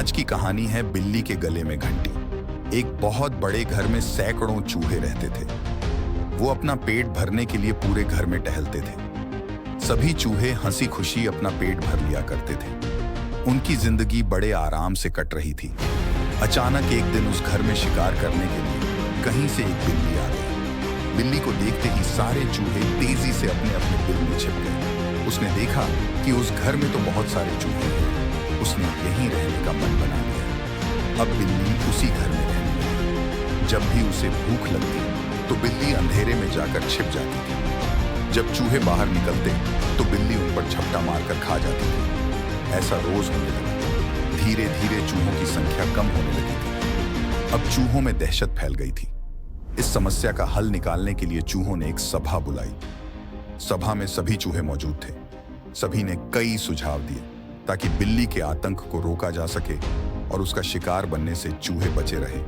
आज की कहानी है बिल्ली के गले में घंटी। एक बहुत बड़े घर में सैकड़ों चूहे रहते थे। वो अपना पेट भरने के लिए पूरे घर में टहलते थे। सभी चूहे हंसी खुशी अपना पेट भर लिया करते थे। उनकी जिंदगी बड़े आराम से कट रही थी। अचानक एक दिन उस घर में शिकार करने के लिए कहीं से एक बिल्ली आ गई। बिल्ली को देखते ही सारे चूहे तेजी से अपने अपने बिल में छिप गए। उसने देखा कि उस घर में तो बहुत सारे चूहे हैं। उसने यहीं रहने का मन बना लिया। अब बिल्ली उसी घर में रहने लगी। जब भी उसे भूख लगती तो बिल्ली अंधेरे में जाकर छिप जाती थी। जब चूहे बाहर निकलते तो बिल्ली उन पर झपटा मारकर खा जाती थी। ऐसा रोज होने लगा। धीरे धीरे चूहों की संख्या कम होने लगी थी। अब चूहों में दहशत फैल गई थी। इस समस्या का हल निकालने के लिए चूहों ने एक सभा बुलाई। सभा में सभी चूहे मौजूद थे। सभी ने कई सुझाव दिए ताकि बिल्ली के आतंक को रोका जा सके और उसका शिकार बनने से चूहे बचे रहे।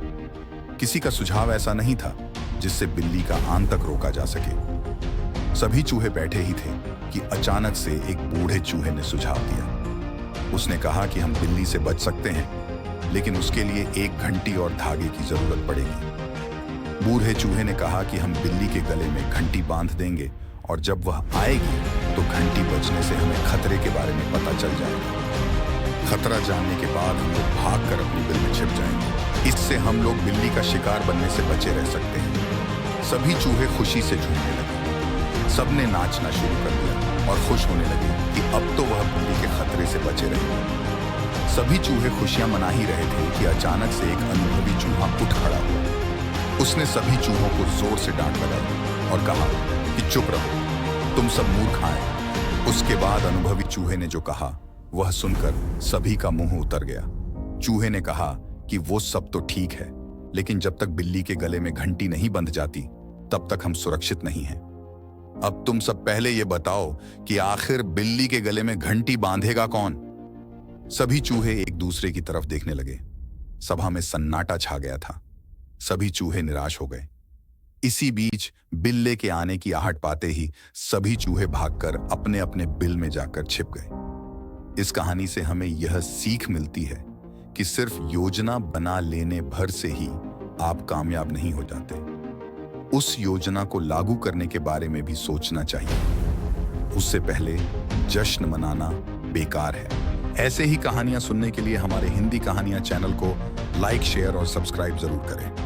किसी का सुझाव ऐसा नहीं था जिससे बिल्ली का आतंक रोका जा सके। सभी चूहे बैठे ही थे कि अचानक से एक बूढ़े चूहे ने सुझाव दिया। उसने कहा कि हम बिल्ली से बच सकते हैं, लेकिन उसके लिए एक घंटी और धागे की जरूरत पड़ेगी। बूढ़े चूहे ने कहा कि हम बिल्ली के गले में घंटी बांध देंगे और जब वह आएगी तो घंटी बजने से हमें खतरे के बारे में पता चल जाएगा। खतरा जानने के बाद हम लोग भागकर अपनी बिल में छिप जाएंगे। इससे हम लोग बिल्ली का शिकार बनने से बचे रह सकते हैं। सभी चूहे खुशी से झूमने लगे। सबने नाचना शुरू कर दिया और खुश होने लगे कि अब तो वह बिल्ली के खतरे से बचे रहेंगे। सभी चूहे खुशियां मना ही रहे थे कि अचानक से एक अनुभवी चूहा उठ खड़ा हुआ। उसने सभी चूहों को जोर से डांट लगाई और कहा कि चुप रहो, तुम सब मूर्ख हैं। उसके बाद अनुभवी चूहे ने जो कहा वह सुनकर सभी का मुंह उतर गया। चूहे ने कहा कि वो सब तो ठीक है, लेकिन जब तक बिल्ली के गले में घंटी नहीं बंध जाती तब तक हम सुरक्षित नहीं हैं। अब तुम सब पहले ये बताओ कि आखिर बिल्ली के गले में घंटी बांधेगा कौन? सभी चूहे एक दूसरे की तरफ देखने लगे। सभा में सन्नाटा छा गया था। सभी चूहे निराश हो गए। इसी बीच बिल्ले के आने की आहट पाते ही सभी चूहे भागकर अपने अपने बिल में जाकर छिप गए। इस कहानी से हमें यह सीख मिलती है कि सिर्फ योजना बना लेने भर से ही आप कामयाब नहीं हो जाते। उस योजना को लागू करने के बारे में भी सोचना चाहिए। उससे पहले जश्न मनाना बेकार है। ऐसे ही कहानियां सुनने के लिए हमारे हिंदी कहानियां चैनल को लाइक, शेयर और सब्सक्राइब जरूर करें।